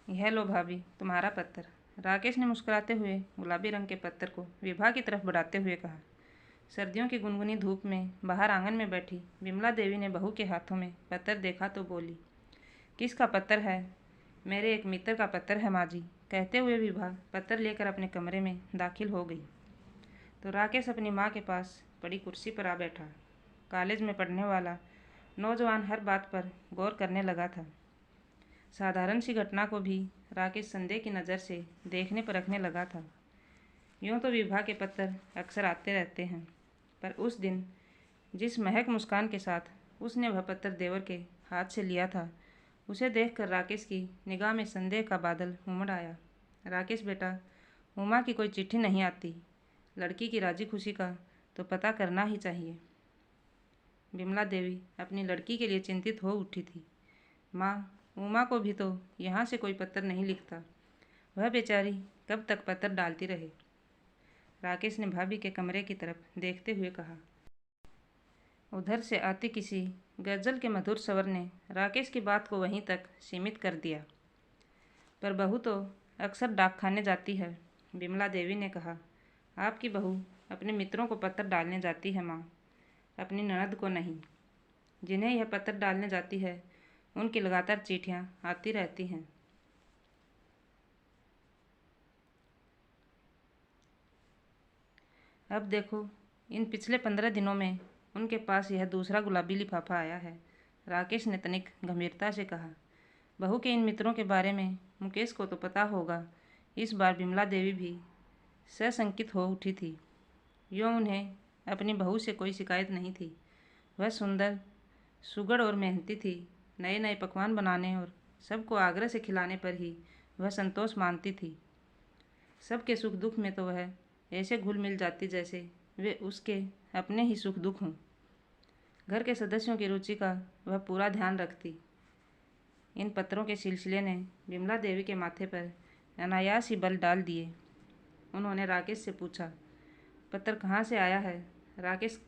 यह लो भाभी, तुम्हारा पत्तर। राकेश ने मुस्कुराते हुए गुलाबी रंग के पत्तर को विभा की तरफ बढ़ाते हुए कहा। सर्दियों की गुनगुनी धूप में बाहर आंगन में बैठी विमला देवी ने बहू के हाथों में पत्तर देखा तो बोली, किसका पत्तर है? मेरे एक मित्र का पत्तर है माँ जी। कहते हुए विभा पत्तर लेकर अपने कमरे में दाखिल हो गई तो राकेश अपनी माँ के पास पड़ी कुर्सी पर आ बैठा। कॉलेज में पढ़ने वाला नौजवान हर बात पर गौर करने लगा था। साधारण सी घटना को भी राकेश संदेह की नज़र से देखने परखने लगा था। यूँ तो विभा के पत्तर अक्सर आते रहते हैं, पर उस दिन जिस महक मुस्कान के साथ उसने वह पत्तर देवर के हाथ से लिया था, उसे देखकर राकेश की निगाह में संदेह का बादल उमड़ आया। राकेश बेटा, उमा की कोई चिट्ठी नहीं आती। लड़की की राजी खुशी का तो पता करना ही चाहिए। विमला देवी अपनी लड़की के लिए चिंतित हो उठी थी। माँ, उमा को भी तो यहाँ से कोई पत्तर नहीं लिखता। वह बेचारी कब तक पत्तर डालती रहे? राकेश ने भाभी के कमरे की तरफ देखते हुए कहा। उधर से आती किसी गजल के मधुर स्वर ने राकेश की बात को वहीं तक सीमित कर दिया। पर बहू तो अक्सर डाक खाने जाती है। विमला देवी ने कहा। आपकी बहू अपने मित्रों को पत्तर डालने जाती है माँ, अपनी ननद को नहीं। जिन्हें यह पत्तर डालने जाती है उनकी लगातार चिट्ठियाँ आती रहती हैं। अब देखो, इन पिछले 15 दिनों में उनके पास यह दूसरा गुलाबी लिफाफा आया है। राकेश ने तनिक गंभीरता से कहा। बहू के इन मित्रों के बारे में मुकेश को तो पता होगा। इस बार विमला देवी भी सशंकित हो उठी थी। यूँ उन्हें अपनी बहू से कोई शिकायत नहीं थी। वह सुंदर, सुघड़ और मेहनती थी। नए नए पकवान बनाने और सबको आग्रह से खिलाने पर ही वह संतोष मानती थी। सबके सुख दुख में तो वह ऐसे घुल मिल जाती जैसे वे उसके अपने ही सुख दुख हों। घर के सदस्यों की रुचि का वह पूरा ध्यान रखती। इन पत्रों के सिलसिले ने विमला देवी के माथे पर अनायास ही बल डाल दिए। उन्होंने राकेश से पूछा, पत्र कहाँ से आया है? राकेश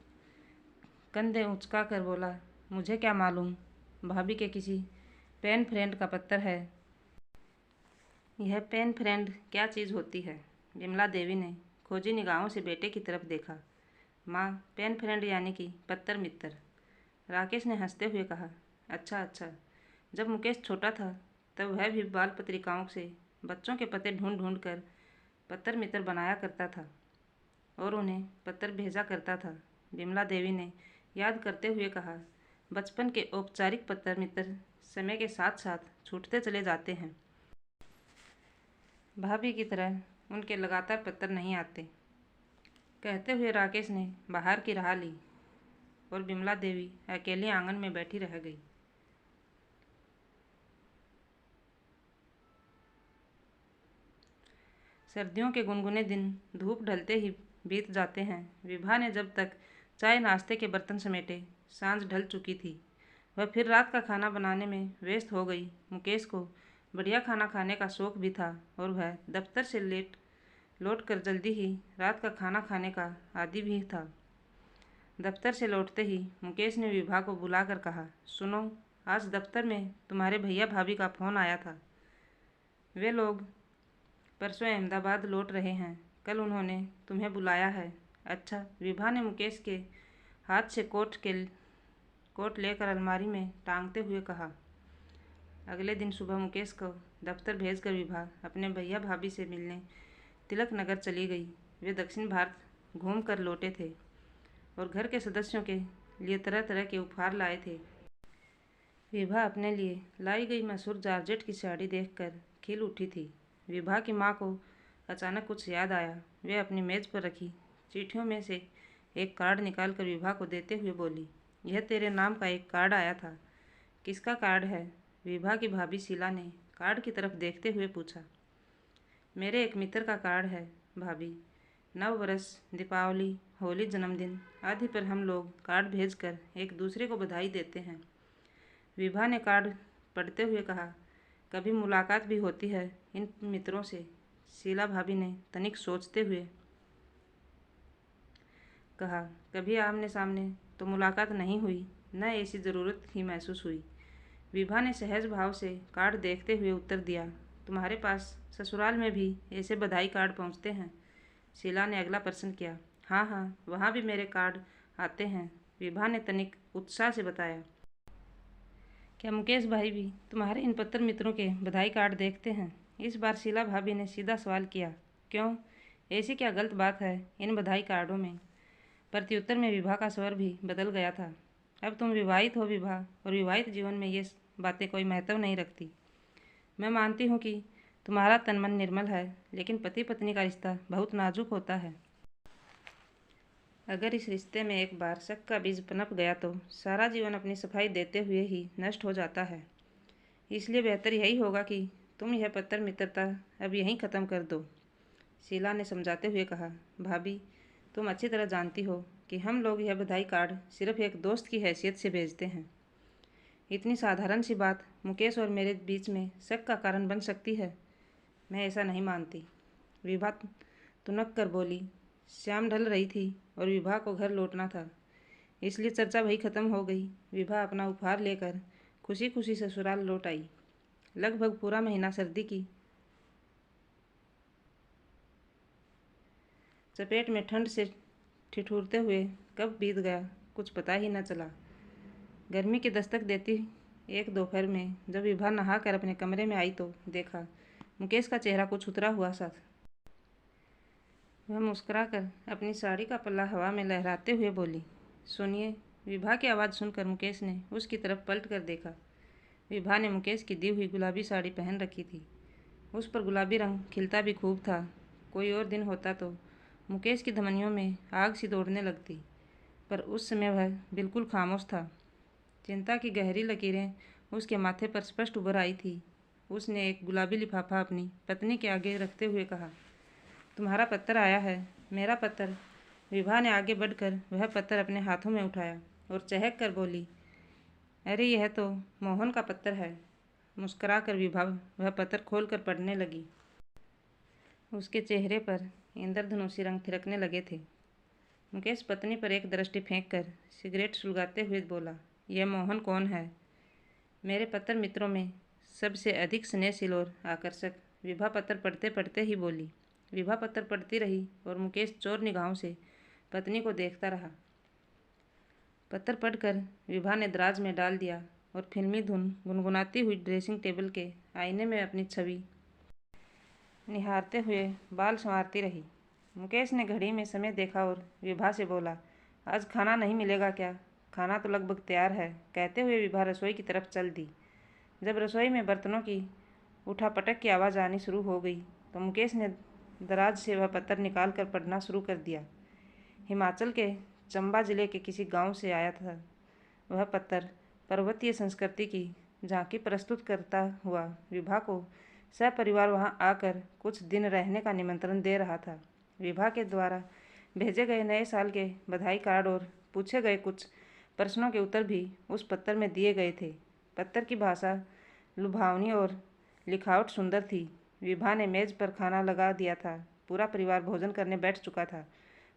कंधे उचका कर बोला, मुझे क्या मालूम, भाभी के किसी पेन फ्रेंड का पत्र है। यह पेन फ्रेंड क्या चीज़ होती है? विमला देवी ने खोजी निगाहों से बेटे की तरफ देखा। माँ, पेन फ्रेंड यानी कि पत्तर मित्र। राकेश ने हंसते हुए कहा। अच्छा अच्छा, जब मुकेश छोटा था तब वह भी बाल पत्रिकाओं से बच्चों के पते ढूंढ ढूंढ कर पत्तर मित्र बनाया करता था और उन्हें पत्र भेजा करता था। विमला देवी ने याद करते हुए कहा। बचपन के औपचारिक पत्र मित्र समय के साथ साथ छूटते चले जाते हैं। भाभी की तरह उनके लगातार पत्र नहीं आते। कहते हुए राकेश ने बाहर की राह ली और विमला देवी अकेले आंगन में बैठी रह गई। सर्दियों के गुनगुने दिन धूप ढलते ही बीत जाते हैं। विभा ने जब तक चाय नाश्ते के बर्तन समेटे सांझ ढल चुकी थी, वह फिर रात का खाना बनाने में व्यस्त हो गई। मुकेश को बढ़िया खाना खाने का शौक भी था और वह दफ्तर से लौट कर जल्दी ही रात का खाना खाने का आदी भी था। दफ्तर से लौटते ही मुकेश ने विभा को बुलाकर कहा, सुनो, आज दफ्तर में तुम्हारे भैया भाभी का फ़ोन आया था। वे लोग परसों अहमदाबाद लौट रहे हैं। कल उन्होंने तुम्हें बुलाया है। अच्छा, विभा ने मुकेश के हाथ से कोट लेकर अलमारी में टांगते हुए कहा। अगले दिन सुबह मुकेश को दफ्तर भेजकर विभा अपने भैया भाभी से मिलने तिलक नगर चली गई। वे दक्षिण भारत घूम कर लौटे थे और घर के सदस्यों के लिए तरह तरह के उपहार लाए थे। विभा अपने लिए लाई गई मशहूर जॉर्जेट की साड़ी देखकर खिल उठी थी। विभा की माँ को अचानक कुछ याद आया। वे अपनी मेज़ पर रखी चिट्ठियों में से एक कार्ड निकालकर विभा को देते हुए बोली, यह तेरे नाम का एक कार्ड आया था। किसका कार्ड है? विभा की भाभी शीला ने कार्ड की तरफ देखते हुए पूछा। मेरे एक मित्र का कार्ड है भाभी। नव वर्ष, दीपावली, होली, जन्मदिन आदि पर हम लोग कार्ड भेजकर एक दूसरे को बधाई देते हैं। विभा ने कार्ड पढ़ते हुए कहा। कभी मुलाकात भी होती है इन मित्रों से? शीला भाभी ने तनिक सोचते हुए कहा। कभी आमने सामने तो मुलाकात नहीं हुई, न ऐसी ज़रूरत ही महसूस हुई। विभा ने सहज भाव से कार्ड देखते हुए उत्तर दिया। तुम्हारे पास ससुराल में भी ऐसे बधाई कार्ड पहुंचते हैं? शीला ने अगला प्रश्न किया। हाँ हाँ, वहाँ भी मेरे कार्ड आते हैं, विभा ने तनिक उत्साह से बताया। क्या मुकेश भाई भी तुम्हारे इन पत्र मित्रों के बधाई कार्ड देखते हैं? इस बार शीला भाभी ने सीधा सवाल किया। क्यों, ऐसी क्या गलत बात है इन बधाई कार्डों में? प्रत्युत्तर में विभा का स्वर भी बदल गया था। अब तुम विवाहित हो विभा, और विवाहित जीवन में ये बातें कोई महत्व नहीं रखती। मैं मानती हूँ कि तुम्हारा तन मन निर्मल है, लेकिन पति पत्नी का रिश्ता बहुत नाजुक होता है। अगर इस रिश्ते में एक बार शक का बीज पनप गया तो सारा जीवन अपनी सफाई देते हुए ही नष्ट हो जाता है। इसलिए बेहतर यही होगा कि तुम यह पत्र मित्रता अब यहीं ख़त्म कर दो। शीला ने समझाते हुए कहा। भाभी, तुम अच्छी तरह जानती हो कि हम लोग यह बधाई कार्ड सिर्फ एक दोस्त की हैसियत से भेजते हैं। इतनी साधारण सी बात मुकेश और मेरे बीच में शक का कारण बन सकती है? मैं ऐसा नहीं मानती। विभा तुनक कर बोली। शाम ढल रही थी और विभा को घर लौटना था, इसलिए चर्चा वही खत्म हो गई। विभा अपना उपहार लेकर खुशी खुशी ससुराल लौट आई। लगभग पूरा महीना सर्दी की चपेट में ठंड से ठिठुरते हुए कब बीत गया कुछ पता ही न चला। गर्मी की दस्तक देती एक दोपहर में जब विभा नहाकर अपने कमरे में आई तो देखा मुकेश का चेहरा कुछ उतरा हुआ सा। वह मुस्कुराकर अपनी साड़ी का पल्ला हवा में लहराते हुए बोली। सुनिए। विभा की आवाज़ सुनकर मुकेश ने उसकी तरफ पलट कर देखा। विभा ने मुकेश की दी हुई गुलाबी साड़ी पहन रखी थी। उस पर गुलाबी रंग खिलता भी खूब था। कोई और दिन होता तो मुकेश की धमनियों में आग सी दौड़ने लगती, पर उस समय वह बिल्कुल खामोश था। चिंता की गहरी लकीरें उसके माथे पर स्पष्ट उभर आई थी। उसने एक गुलाबी लिफाफा अपनी पत्नी के आगे रखते हुए कहा। तुम्हारा पत्र आया है। मेरा पत्र? विभा ने आगे बढ़कर वह पत्र अपने हाथों में उठाया और चहक कर बोली। अरे, यह तो मोहन का पत्र है। मुस्कुराकर विभा वह पत्र खोलकर पढ़ने लगी। उसके चेहरे पर इंद्रधनुषी रंग थिरकने लगे थे। मुकेश पत्नी पर एक दृष्टि फेंककर सिगरेट सुलगाते हुए बोला। यह मोहन कौन है? मेरे पत्र मित्रों में सबसे अधिक स्नेहशील और आकर्षक। विभा पत्र पढ़ते पढ़ते ही बोली। विभा पत्र पढ़ती रही और मुकेश चोर निगाहों से पत्नी को देखता रहा। पत्र पढ़कर विभा ने दराज में डाल दिया और फिल्मी धुन गुनगुनाती हुई ड्रेसिंग टेबल के आईने में अपनी छवि निहारते हुए बाल संवारती रही। मुकेश ने घड़ी में समय देखा और विभा से बोला। आज खाना नहीं मिलेगा क्या? खाना तो लगभग तैयार है, कहते हुए विभा रसोई की तरफ चल दी। जब रसोई में बर्तनों की उठापटक की आवाज़ आनी शुरू हो गई तो मुकेश ने दराज से वह पत्र निकाल कर पढ़ना शुरू कर दिया। हिमाचल के चंबा जिले के किसी गांव से आया था वह पत्र। पर्वतीय संस्कृति की झांकी प्रस्तुत करता हुआ विभा को सपरिवार वहां आकर कुछ दिन रहने का निमंत्रण दे रहा था। विभा के द्वारा भेजे गए नए साल के बधाई कार्ड और पूछे गए कुछ प्रश्नों के उत्तर भी उस पत्र में दिए गए थे। पत्र की भाषा लुभावनी और लिखावट सुंदर थी। विभा ने मेज पर खाना लगा दिया था। पूरा परिवार भोजन करने बैठ चुका था,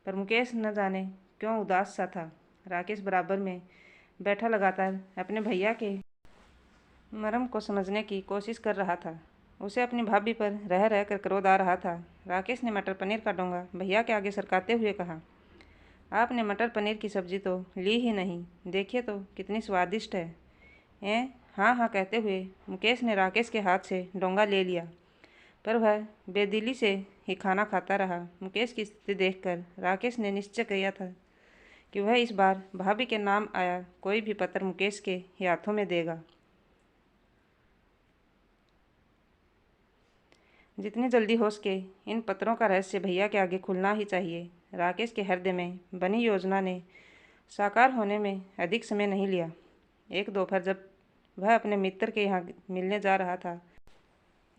पर मुकेश न जाने क्यों उदास सा था। राकेश बराबर में बैठा लगातार अपने भैया के मर्म को समझने की कोशिश कर रहा था। उसे अपनी भाभी पर रह रह कर क्रोध आ रहा था। राकेश ने मटर पनीर का डोंगा भैया के आगे सरकाते हुए कहा। आपने मटर पनीर की सब्जी तो ली ही नहीं, देखिए तो कितनी स्वादिष्ट है। हाँ हाँ कहते हुए मुकेश ने राकेश के हाथ से डोंगा ले लिया, पर वह बेदिली से ही खाना खाता रहा। मुकेश की स्थिति देखकर राकेश ने निश्चय किया था कि वह इस बार भाभी के नाम आया कोई भी पत्र मुकेश के हाथों में देगा। जितनी जल्दी हो सके इन पत्रों का रहस्य भैया के आगे खुलना ही चाहिए। राकेश के हृदय में बनी योजना ने साकार होने में अधिक समय नहीं लिया। एक दोपहर जब वह अपने मित्र के यहाँ मिलने जा रहा था,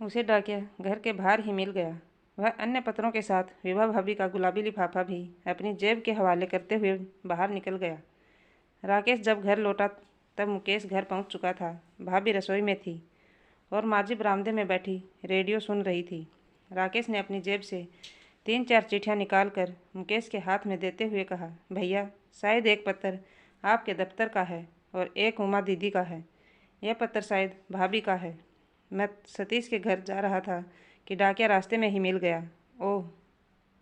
उसे डाकिया घर के बाहर ही मिल गया। वह अन्य पत्रों के साथ विभा भाभी का गुलाबी लिफाफा भी अपनी जेब के हवाले करते हुए बाहर निकल गया। राकेश जब घर लौटा तब मुकेश घर पहुंच चुका था। भाभी रसोई में थी और माजी बरामदे में बैठी रेडियो सुन रही थी। राकेश ने अपनी जेब से 3-4 चिट्ठियाँ निकाल कर मुकेश के हाथ में देते हुए कहा। भैया, शायद एक पत्र आपके दफ्तर का है और एक उमा दीदी का है। यह पत्र शायद भाभी का है। मैं सतीश के घर जा रहा था कि डाकिया रास्ते में ही मिल गया। ओह,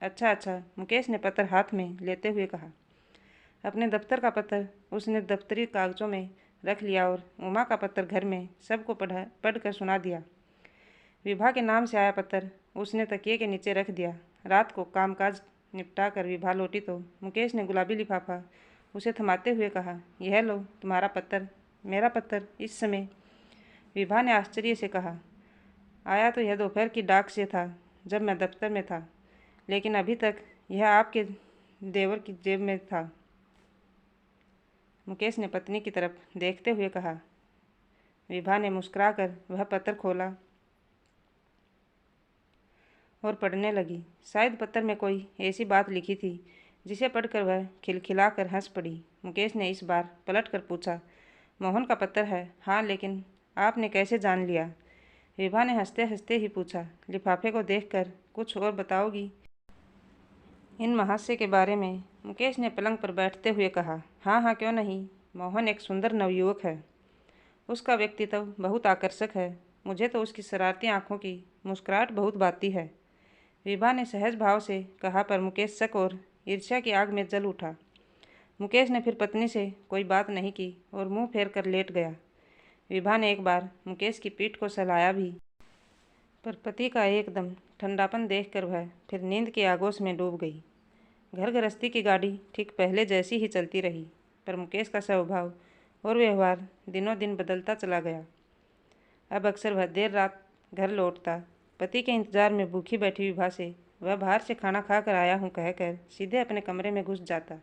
अच्छा अच्छा, मुकेश ने पत्र हाथ में लेते हुए कहा। अपने दफ्तर का पत्र उसने दफ्तरी कागजों में रख लिया और उमा का पत्र घर में सबको पढ़कर सुना दिया। विभा के नाम से आया पत्र उसने तकिए के नीचे रख दिया। रात को कामकाज निपटा कर विभा लौटी तो मुकेश ने गुलाबी लिफाफा उसे थमाते हुए कहा, यह लो तुम्हारा पत्र। मेरा पत्र इस समय? विभा ने आश्चर्य से कहा, आया तो यह दोपहर की डाक से था जब मैं दफ्तर में था, लेकिन अभी तक यह आपके देवर की जेब में था। मुकेश ने पत्नी की तरफ देखते हुए कहा। विभा ने मुस्कुराकर वह पत्र खोला और पढ़ने लगी। शायद पत्र में कोई ऐसी बात लिखी थी जिसे पढ़कर वह खिलखिलाकर हंस पड़ी। मुकेश ने इस बार पलटकर पूछा, मोहन का पत्र है? हाँ, लेकिन आपने कैसे जान लिया? विभा ने हंसते हंसते ही पूछा। लिफाफे को देखकर कुछ और बताओगी? इन महाशय के बारे में मुकेश ने पलंग पर बैठते हुए कहा। हाँ हाँ, क्यों नहीं। मोहन एक सुंदर नवयुवक है। उसका व्यक्तित्व बहुत आकर्षक है। मुझे तो उसकी शरारती आंखों की मुस्कुराहट बहुत भाती है। विभा ने सहज भाव से कहा, पर मुकेश शक और ईर्ष्या की आग में जल उठा। मुकेश ने फिर पत्नी से कोई बात नहीं की और मुंह फेर कर लेट गया। विभा ने एक बार मुकेश की पीठ को सहलाया भी, पर पति का एकदम ठंडापन देखकर वह फिर नींद के आगोश में डूब गई। घर गृहस्थी की गाड़ी ठीक पहले जैसी ही चलती रही, पर मुकेश का स्वभाव और व्यवहार दिनों दिन बदलता चला गया। अब अक्सर वह देर रात घर लौटता। पति के इंतजार में भूखी बैठी विभा से वह बाहर से खाना खा कर आया हूँ कहकर सीधे अपने कमरे में घुस जाता।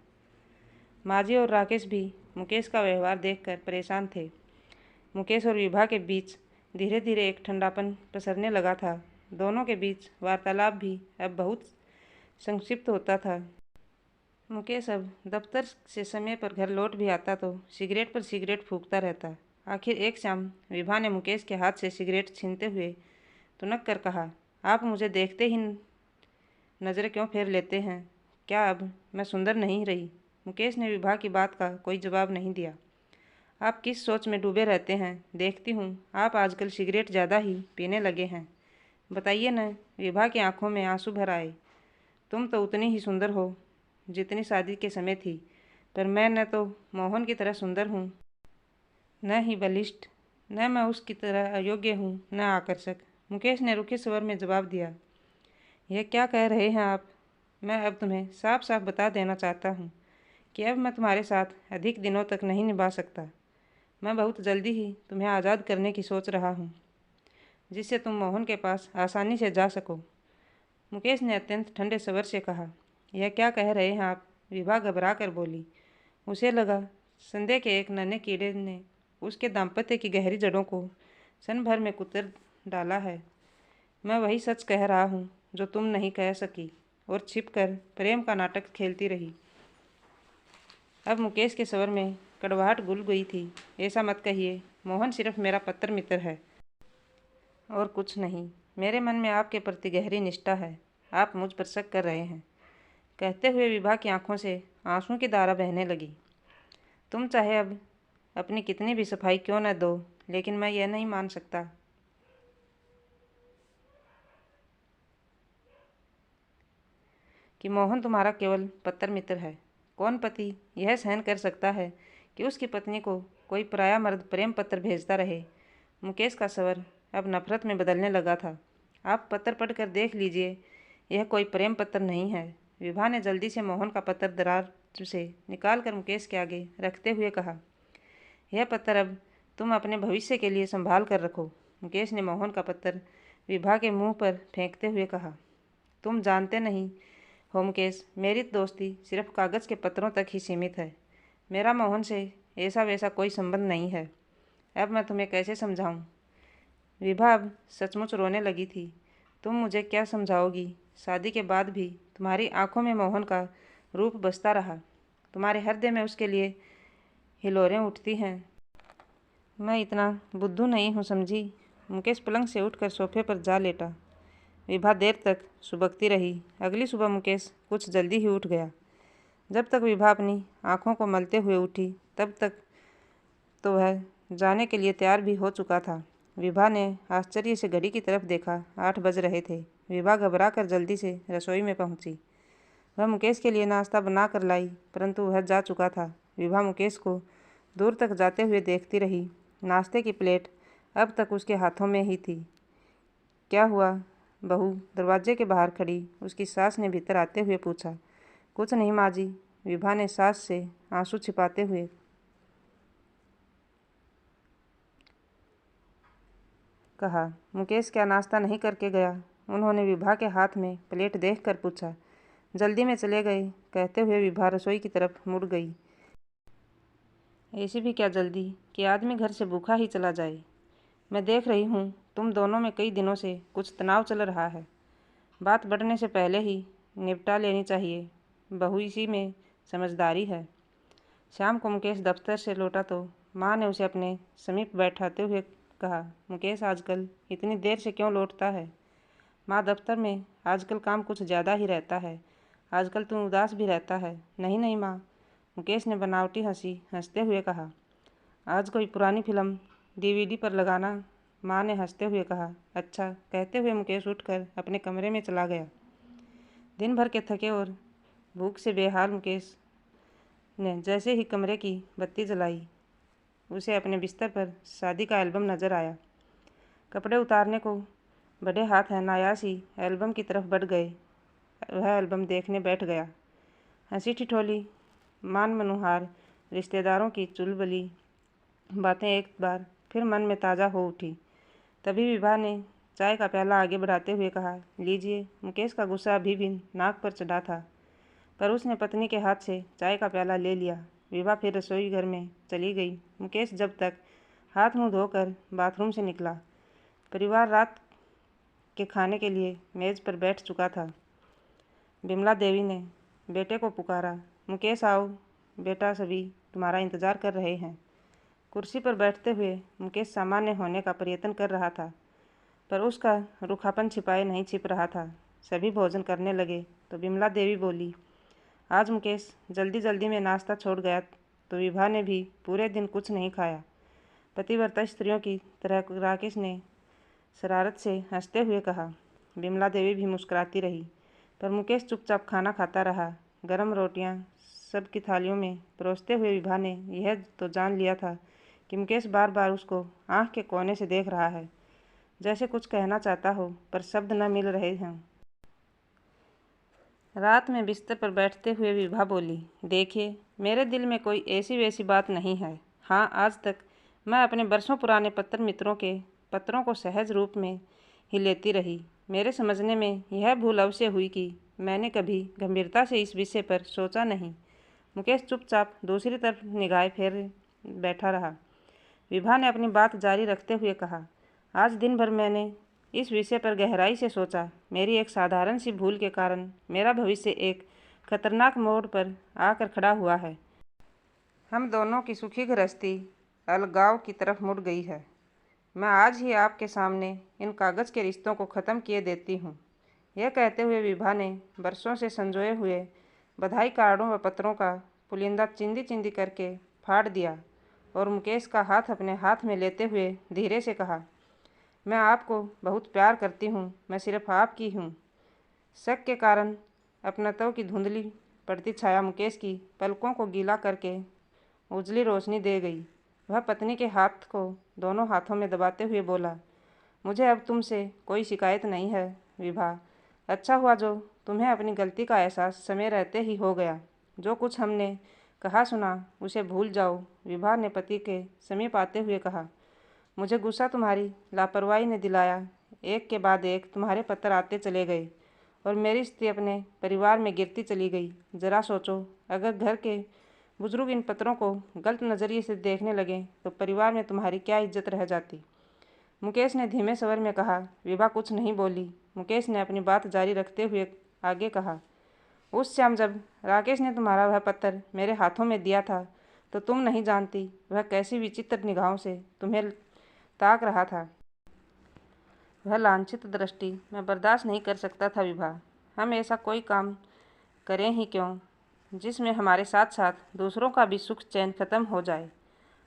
माजी और राकेश भी मुकेश का व्यवहार देखकर परेशान थे। मुकेश और विभा के बीच धीरे धीरे एक ठंडापन पसरने लगा था। दोनों के बीच वार्तालाप भी अब बहुत संक्षिप्त होता था। मुकेश अब दफ्तर से समय पर घर लौट भी आता तो सिगरेट पर सिगरेट फूंकता रहता। आखिर एक शाम विभा ने मुकेश के हाथ से सिगरेट छीनते हुए तुनक कर कहा, आप मुझे देखते ही नज़रें क्यों फेर लेते हैं? क्या अब मैं सुंदर नहीं रही? मुकेश ने विभा की बात का कोई जवाब नहीं दिया। आप किस सोच में डूबे रहते हैं? देखती हूँ आप आजकल सिगरेट ज़्यादा ही पीने लगे हैं। बताइए न। विभा की आंखों में आंसू भर आए। तुम तो उतनी ही सुंदर हो जितनी शादी के समय थी, पर मैं न तो मोहन की तरह सुंदर हूँ, न ही बलिष्ठ, न मैं उसकी तरह अयोग्य हूँ, न आकर्षक। मुकेश ने रुखे स्वर में जवाब दिया। यह क्या कह रहे हैं आप? मैं अब तुम्हें साफ साफ बता देना चाहता हूँ कि अब मैं तुम्हारे साथ अधिक दिनों तक नहीं निभा सकता। मैं बहुत जल्दी ही तुम्हें आज़ाद करने की सोच रहा हूँ, जिससे तुम मोहन के पास आसानी से जा सको। मुकेश ने अत्यंत ठंडे स्वर से कहा। यह क्या कह रहे हैं आप? विभा घबरा कर बोली। उसे लगा संदेह के एक नन्हे कीड़े ने उसके दाम्पत्य की गहरी जड़ों को क्षण भर में कुतर डाला है। मैं वही सच कह रहा हूँ जो तुम नहीं कह सकी और छिपकर प्रेम का नाटक खेलती रही। अब मुकेश के स्वर में कड़वाहट घुल गई थी। ऐसा मत कहिए। मोहन सिर्फ मेरा पत्र मित्र है और कुछ नहीं। मेरे मन में आपके प्रति गहरी निष्ठा है। आप मुझ पर शक कर रहे हैं। कहते हुए विभा की आंखों से आंसू की धारा बहने लगी। तुम चाहे अब अपनी कितनी भी सफाई क्यों न दो, लेकिन मैं यह नहीं मान सकता कि मोहन तुम्हारा केवल पत्र मित्र है। कौन पति यह सहन कर सकता है कि उसकी पत्नी को कोई पराया मर्द प्रेम पत्र भेजता रहे? मुकेश का स्वर अब नफरत में बदलने लगा था। आप पत्र पढ़कर देख लीजिए, यह कोई प्रेम पत्र नहीं है। विभा ने जल्दी से मोहन का पत्र दरार से निकाल कर मुकेश के आगे रखते हुए कहा, यह पत्र अब तुम अपने भविष्य के लिए संभाल कर रखो। मुकेश ने मोहन का पत्र विभा के मुंह पर फेंकते हुए कहा, तुम जानते नहीं हो मुकेश, मेरी दोस्ती सिर्फ कागज़ के पत्रों तक ही सीमित है। मेरा मोहन से ऐसा वैसा कोई संबंध नहीं है। अब मैं तुम्हें कैसे समझाऊं? विभा अब सचमुच रोने लगी थी। तुम मुझे क्या समझाओगी? शादी के बाद भी तुम्हारी आंखों में मोहन का रूप बसता रहा। तुम्हारे हृदय में उसके लिए हिलोरें उठती हैं। मैं इतना बुद्धू नहीं हूँ, समझी? मुकेश पलंग से उठकर सोफे पर जा लेटा। विभा देर तक सुबकती रही। अगली सुबह मुकेश कुछ जल्दी ही उठ गया। जब तक विभा अपनी आंखों को मलते हुए उठी, तब तक तो वह जाने के लिए तैयार भी हो चुका था। विभा ने आश्चर्य से घड़ी की तरफ देखा। 8 बज रहे थे। विभा घबरा कर जल्दी से रसोई में पहुंची। वह मुकेश के लिए नाश्ता बना कर लाई, परंतु वह जा चुका था। विभा मुकेश को दूर तक जाते हुए देखती रही। नाश्ते की प्लेट अब तक उसके हाथों में ही थी। क्या हुआ बहू? दरवाजे के बाहर खड़ी उसकी सास ने भीतर आते हुए पूछा। कुछ नहीं माँ जी, विभा ने सास से आंसू छिपाते हुए कहा। मुकेश क्या नाश्ता नहीं करके गया? उन्होंने विभा के हाथ में प्लेट देखकर पूछा। जल्दी में चले गए, कहते हुए विभा रसोई की तरफ मुड़ गई। ऐसी भी क्या जल्दी कि आदमी घर से भूखा ही चला जाए? मैं देख रही हूँ तुम दोनों में कई दिनों से कुछ तनाव चल रहा है। बात बढ़ने से पहले ही निपटा लेनी चाहिए। बहू इसी में समझदारी है। शाम को मुकेश दफ्तर से लौटा तो माँ ने उसे अपने समीप बैठाते हुए कहा, मुकेश आजकल इतनी देर से क्यों लौटता है? माँ, दफ्तर में आजकल काम कुछ ज़्यादा ही रहता है। आजकल तुम उदास भी रहता है। नहीं नहीं माँ, मुकेश ने बनावटी हंसते हुए कहा। आज कोई पुरानी फिल्म डीवीडी पर लगाना, माँ ने हंसते हुए कहा। अच्छा, कहते हुए मुकेश उठकर अपने कमरे में चला गया। दिन भर के थके और भूख से बेहाल मुकेश ने जैसे ही कमरे की बत्ती जलाई, उसे अपने बिस्तर पर शादी का एल्बम नजर आया। कपड़े उतारने को बड़े हाथ अनायास ही एल्बम की तरफ बढ़ गए। वह एल्बम देखने बैठ गया। हंसी ठिठोली, मान मनुहार रिश्तेदारों की चुलबुली बातें एक बार फिर मन में ताज़ा हो उठी। तभी विभा ने चाय का प्याला आगे बढ़ाते हुए कहा, लीजिए। मुकेश का गुस्सा अभी भी नाक पर चढ़ा था, पर उसने पत्नी के हाथ से चाय का प्याला ले लिया। विभा फिर रसोई घर में चली गई। मुकेश जब तक हाथ मुंह धोकर बाथरूम से निकला, परिवार रात के खाने के लिए मेज़ पर बैठ चुका था। बिमला देवी ने बेटे को पुकारा, मुकेश आओ बेटा, सभी तुम्हारा इंतज़ार कर रहे हैं। कुर्सी पर बैठते हुए मुकेश सामान्य होने का प्रयत्न कर रहा था, पर उसका रूखापन छिपाए नहीं छिप रहा था। सभी भोजन करने लगे तो बिमला देवी बोली, आज मुकेश जल्दी जल्दी में नाश्ता छोड़ गया तो विभा ने भी पूरे दिन कुछ नहीं खाया। पतिव्रता स्त्रियों की तरह राकेश ने शरारत से हंसते हुए कहा। बिमला देवी भी मुस्कुराती रही, पर मुकेश चुपचाप खाना खाता रहा। गरम रोटियां सबकी थालियों में परोसते हुए विभा ने यह तो जान लिया था कि मुकेश बार बार उसको आंख के कोने से देख रहा है, जैसे कुछ कहना चाहता हो पर शब्द न मिल रहे हों। रात में बिस्तर पर बैठते हुए विभा बोली, देखिए, मेरे दिल में कोई ऐसी वैसी बात नहीं है। हाँ, आज तक मैं अपने बरसों पुराने पत्र मित्रों के पत्रों को सहज रूप में ही लेती रही। मेरे समझने में यह भूल अवश्य हुई कि मैंने कभी गंभीरता से इस विषय पर सोचा नहीं। मुकेश चुपचाप दूसरी तरफ निगाहें फेर बैठा रहा। विभा ने अपनी बात जारी रखते हुए कहा, आज दिन भर मैंने इस विषय पर गहराई से सोचा। मेरी एक साधारण सी भूल के कारण मेरा भविष्य एक खतरनाक मोड़ पर आकर खड़ा हुआ है। हम दोनों की सुखी गृहस्थी अलगाव की तरफ मुड़ गई है। मैं आज ही आपके सामने इन कागज़ के रिश्तों को ख़त्म किए देती हूँ। यह कहते हुए विभा ने बरसों से संजोए हुए बधाई कार्डों व पत्रों का पुलिंदा चिंदी चिंदी करके फाड़ दिया और मुकेश का हाथ अपने हाथ में लेते हुए धीरे से कहा, मैं आपको बहुत प्यार करती हूँ। मैं सिर्फ आपकी हूँ। शक के कारण अपनत्व की धुंधली पड़ती छाया मुकेश की पलकों को गीला करके उजली रोशनी दे गई। वह पत्नी के हाथ को दोनों हाथों में दबाते हुए बोला, मुझे अब तुमसे कोई शिकायत नहीं है विभा। अच्छा हुआ जो तुम्हें अपनी गलती का एहसास समय रहते ही हो गया। जो कुछ हमने कहा सुना उसे भूल जाओ। विभा ने पति के समीप आते हुए कहा, मुझे गुस्सा तुम्हारी लापरवाही ने दिलाया। एक के बाद एक तुम्हारे पत्र आते चले गए और मेरी स्थिति अपने परिवार में गिरती चली गई। ज़रा सोचो, अगर घर के बुजुर्ग इन पत्रों को गलत नज़रिए से देखने लगे तो परिवार में तुम्हारी क्या इज्जत रह जाती। मुकेश ने धीमे स्वर में कहा। विभा कुछ नहीं बोली। मुकेश ने अपनी बात जारी रखते हुए आगे कहा, उस शाम जब राकेश ने तुम्हारा वह पत्र मेरे हाथों में दिया था तो तुम नहीं जानती वह कैसी विचित्र निगाहों से तुम्हें ताक रहा था। वह लांछित दृष्टि मैं बर्दाश्त नहीं कर सकता था विभा। हम ऐसा कोई काम करें ही क्यों जिसमें हमारे साथ साथ दूसरों का भी सुख चैन खत्म हो जाए।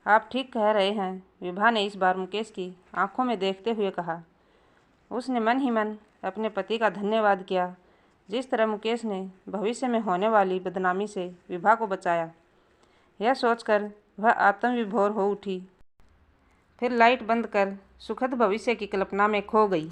आप ठीक कह रहे हैं, विभा ने इस बार मुकेश की आंखों में देखते हुए कहा। उसने मन ही मन अपने पति का धन्यवाद किया, जिस तरह मुकेश ने भविष्य में होने वाली बदनामी से विभा को बचाया। यह सोचकर वह आत्मविभोर हो उठी, फिर लाइट बंद कर सुखद भविष्य की कल्पना में खो गई।